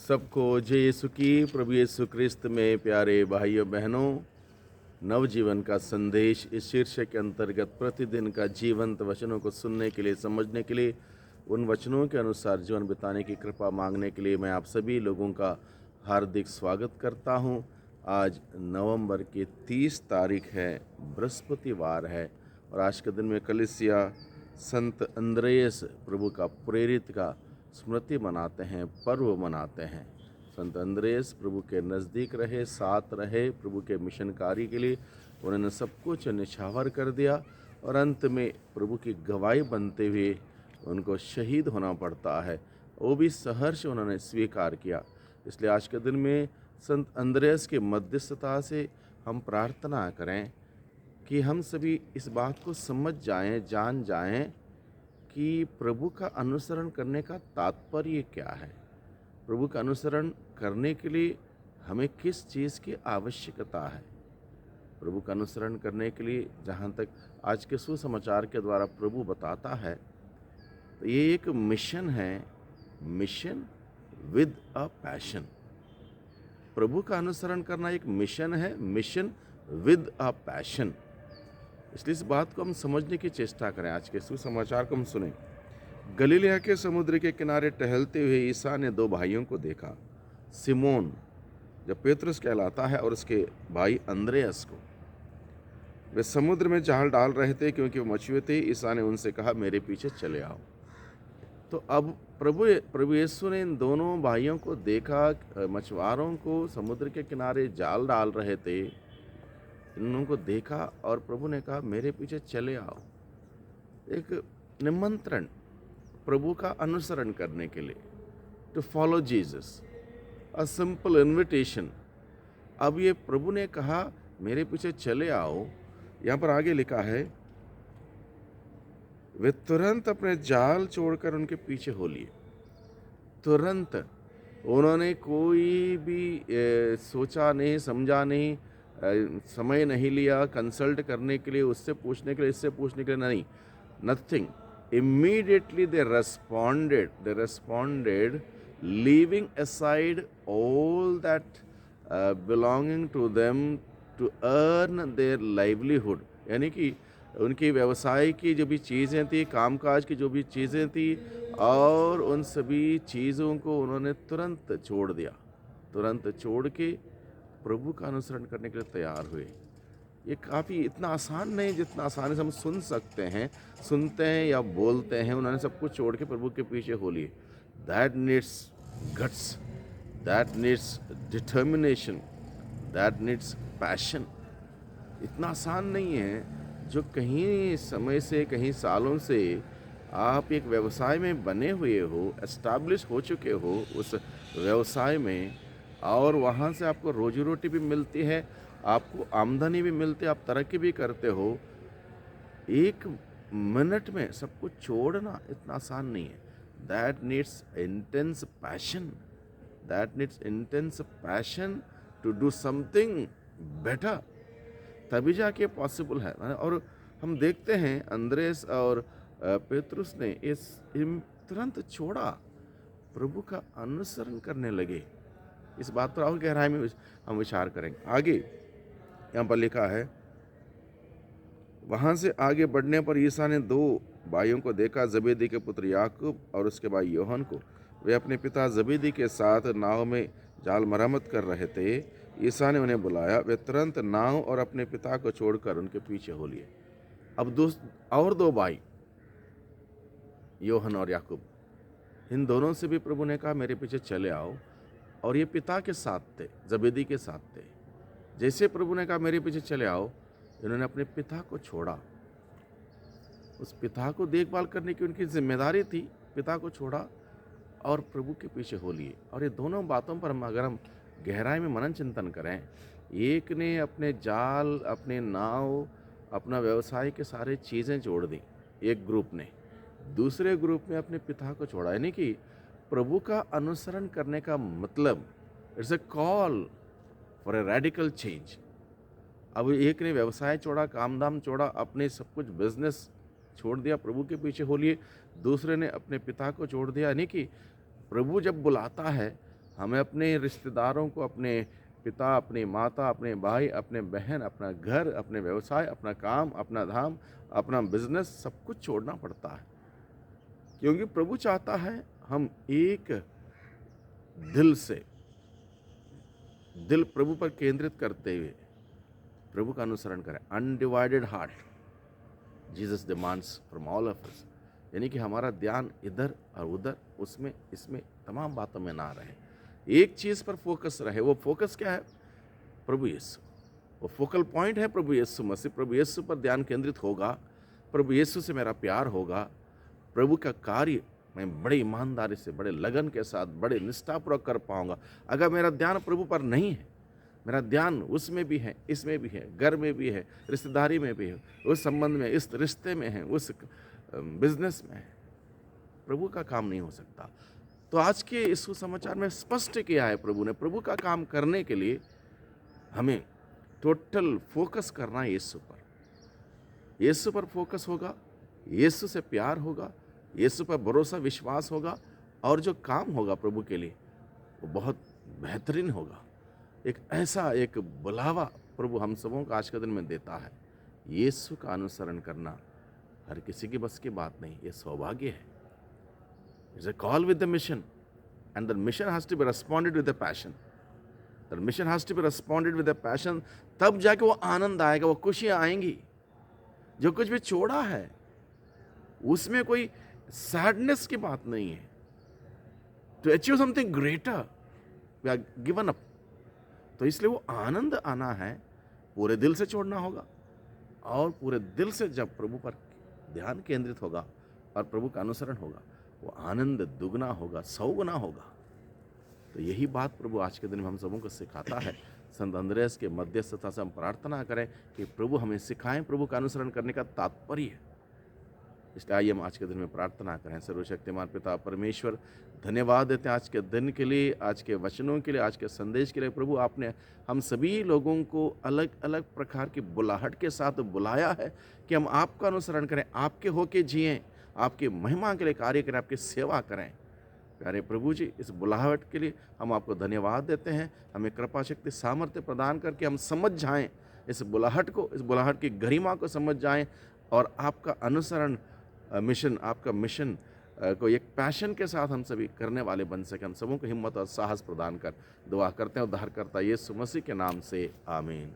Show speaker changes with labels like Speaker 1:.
Speaker 1: सबको जय यीशु की। प्रभु यीशु क्रिस्त में प्यारे भाइयों बहनों, नवजीवन का संदेश इस शीर्षक के अंतर्गत प्रतिदिन का जीवंत वचनों को सुनने के लिए, समझने के लिए, उन वचनों के अनुसार जीवन बिताने की कृपा मांगने के लिए मैं आप सभी लोगों का हार्दिक स्वागत करता हूं। आज नवंबर की 30 तारीख है, बृहस्पतिवार है, और आज के दिन में कलीसिया संत अंद्रयस प्रभु का प्रेरित का स्मृति मनाते हैं, पर्व मनाते हैं। संत अंद्रयस प्रभु के नज़दीक रहे, साथ रहे, प्रभु के मिशन कार्य के लिए उन्होंने सब कुछ निछावर कर दिया और अंत में प्रभु की गवाही बनते हुए उनको शहीद होना पड़ता है। वो भी सहर्ष उन्होंने स्वीकार किया। इसलिए आज के दिन में संत अंद्रयस के मध्यस्थता से हम प्रार्थना करें कि हम सभी इस बात को समझ जाएं, जान जाएं कि प्रभु का अनुसरण करने का तात्पर्य क्या है। प्रभु का अनुसरण करने के लिए हमें किस चीज़ की आवश्यकता है। प्रभु का अनुसरण करने के लिए जहाँ तक आज के सुसमाचार के द्वारा प्रभु बताता है, तो ये एक मिशन है, मिशन विद अ पैशन। प्रभु का अनुसरण करना एक मिशन है, मिशन विद अ पैशन। इसलिए इस बात को हम समझने की चेष्टा करें। आज के सुसमाचार को हम सुने। गलीलिया के समुद्र के किनारे टहलते हुए ईसा ने दो भाइयों को देखा, सिमोन जो पेतरुस कहलाता है और उसके भाई अंद्रयास को। वे समुद्र में जाल डाल रहे थे क्योंकि वो मछुए थे। ईसा ने उनसे कहा, मेरे पीछे चले आओ। तो अब प्रभु यीशु ने इन दोनों भाइयों को देखा, मछुआरों को समुद्र के किनारे जाल डाल रहे थे, इन को देखा और प्रभु ने कहा, मेरे पीछे चले आओ। एक निमंत्रण प्रभु का अनुसरण करने के लिए, to follow Jesus, a simple invitation. अब ये प्रभु ने कहा मेरे पीछे चले आओ, यहाँ पर आगे लिखा है, वे तुरंत अपने जाल छोड़कर उनके पीछे हो लिए। तुरंत उन्होंने कोई भी सोचा नहीं, समझा नहीं, समय नहीं लिया कंसल्ट करने के लिए, उससे पूछने के लिए, इससे पूछने के लिए, नहीं, nothing. Immediately they responded, leaving aside all that belonging to them to earn their livelihood। यानी कि उनकी व्यवसाय की जो भी चीज़ें थी, कामकाज की जो भी चीज़ें थी, और उन सभी चीज़ों को उन्होंने तुरंत छोड़ दिया। तुरंत छोड़ के प्रभु का अनुसरण करने के लिए तैयार हुए। ये काफ़ी इतना आसान नहीं जितना आसानी से हम सुन सकते हैं, सुनते हैं या बोलते हैं। उन्होंने सब कुछ छोड़ के प्रभु के पीछे हो लिए। That needs guts, that needs determination, that needs passion. इतना आसान नहीं है। जो कहीं समय से, कहीं सालों से आप एक व्यवसाय में बने हुए हो, एस्टैब्लिश हो चुके हो उस व्यवसाय में, और वहाँ से आपको रोजी रोटी भी मिलती है, आपको आमदनी भी मिलती है, आप तरक्की भी करते हो। एक मिनट में सब कुछ छोड़ना इतना आसान नहीं है। That needs intense passion, that needs intense passion to do something better, तभी जाके पॉसिबल है। और हम देखते हैं अंद्रयास और पेतरुस ने इस तुरंत छोड़ा, प्रभु का अनुसरण करने लगे। इस बात पर और गहराई में हम विचार करेंगे। आगे यहाँ पर लिखा है, वहाँ से आगे बढ़ने पर ईसा ने दो भाइयों को देखा, जबेदी के पुत्र याकूब और उसके भाई योहन को। वे अपने पिता जबेदी के साथ नाव में जाल मरम्मत कर रहे थे। ईसा ने उन्हें बुलाया। वे तुरंत नाव और अपने पिता को छोड़कर उनके पीछे हो लिए। अब और दो भाई, योहन और याकूब, इन दोनों से भी प्रभु ने कहा, मेरे पीछे चले आओ। और ये पिता के साथ थे, जबेदी के साथ थे। जैसे प्रभु ने कहा मेरे पीछे चले आओ, इन्होंने अपने पिता को छोड़ा। उस पिता को देखभाल करने की उनकी जिम्मेदारी थी, पिता को छोड़ा और प्रभु के पीछे हो लिए। और ये दोनों बातों पर अगर हम गहराई में मनन चिंतन करें, एक ने अपने जाल, अपने नाव, अपना व्यवसाय के सारे चीज़ें छोड़ दी एक ग्रुप ने, दूसरे ग्रुप में अपने पिता को छोड़ा। यानी कि प्रभु का अनुसरण करने का मतलब, it's a call for a radical change. अब एक ने व्यवसाय छोड़ा, काम धाम छोड़ा, अपने सब कुछ बिजनेस छोड़ दिया, प्रभु के पीछे हो लिए। दूसरे ने अपने पिता को छोड़ दिया। यानी कि प्रभु जब बुलाता है हमें अपने रिश्तेदारों को, अपने पिता, अपनी माता, अपने भाई, अपने बहन, अपना घर, अपने व्यवसाय, अपना काम, अपना धाम, अपना बिजनेस सब कुछ छोड़ना पड़ता है, क्योंकि प्रभु चाहता है हम एक दिल से, दिल प्रभु पर केंद्रित करते हुए प्रभु का अनुसरण करें। Undivided heart Jesus demands from all of us, यानी कि हमारा ध्यान इधर और उधर, उसमें इसमें तमाम बातों में ना रहे, एक चीज़ पर फोकस रहे। वो फोकस क्या है? प्रभु यीशु। वो फोकल पॉइंट है प्रभु यीशु मसीह। प्रभु यीशु पर ध्यान केंद्रित होगा, प्रभु यीशु से मेरा प्यार होगा, प्रभु का कार्य मैं बड़े ईमानदारी से, बड़े लगन के साथ, बड़े निष्ठापूर्वक कर पाऊंगा। अगर मेरा ध्यान प्रभु पर नहीं है, मेरा ध्यान उसमें भी है, इसमें भी है, घर में भी है, रिश्तेदारी में भी है, उस संबंध में, इस रिश्ते में है, उस बिजनेस में है, प्रभु का काम नहीं हो सकता। तो आज के इस सुसमाचार में स्पष्ट किया है प्रभु ने, प्रभु का काम करने के लिए हमें टोटल फोकस करना है यीशु पर। यीशु पर फोकस होगा, यीशु से प्यार होगा, यीशु पर भरोसा विश्वास होगा, और जो काम होगा प्रभु के लिए वो बहुत बेहतरीन होगा। एक ऐसा एक बुलावा प्रभु हम सबों को आज के दिन में देता है। यीशु का अनुसरण करना हर किसी की बस की बात नहीं, ये सौभाग्य है। It's a call with the mission, and the mission has to be responded with the passion. The mission has to be responded with the passion, तब जाके वो आनंद आएगा, वो खुशियाँ आएंगी। जो कुछ भी छोड़ा है उसमें कोई सैडनेस की बात नहीं है। To achieve something greater we are given up. तो इसलिए वो आनंद आना है, पूरे दिल से छोड़ना होगा, और पूरे दिल से जब प्रभु पर ध्यान केंद्रित होगा और प्रभु का अनुसरण होगा, वो आनंद दुगना होगा, 100 गुना होगा। तो यही बात प्रभु आज के दिन में हम सबों को सिखाता है। संत अंद्रयास के मध्यस्थता से हम प्रार्थना करें कि प्रभु हमें सिखाएं प्रभु का अनुसरण करने का तात्पर्य। इसलिए आइए हम आज के दिन में प्रार्थना करें। सर्वशक्तिमान पिता परमेश्वर, धन्यवाद देते हैं आज के दिन के लिए, आज के वचनों के लिए, आज के संदेश के लिए। प्रभु आपने हम सभी लोगों को अलग अलग प्रकार की बुलाहट के साथ बुलाया है कि हम आपका अनुसरण करें, आपके होके जिएं, आपकी महिमा के लिए कार्य करें, आपकी सेवा करें। प्यारे प्रभु जी, इस बुलाहट के लिए हम आपको धन्यवाद देते हैं। हमें कृपा शक्ति सामर्थ्य प्रदान करके हम समझ जाएं इस बुलाहट को, इस बुलाहट की गरिमा को समझ जाएं, और आपका अनुसरण मिशन, आपका मिशन को एक पैशन के साथ हम सभी करने वाले बन सके। हम सबों को हिम्मत और साहस प्रदान कर दुआ करते हैं उद्धारकर्ता यीशु मसीह के नाम से, आमीन।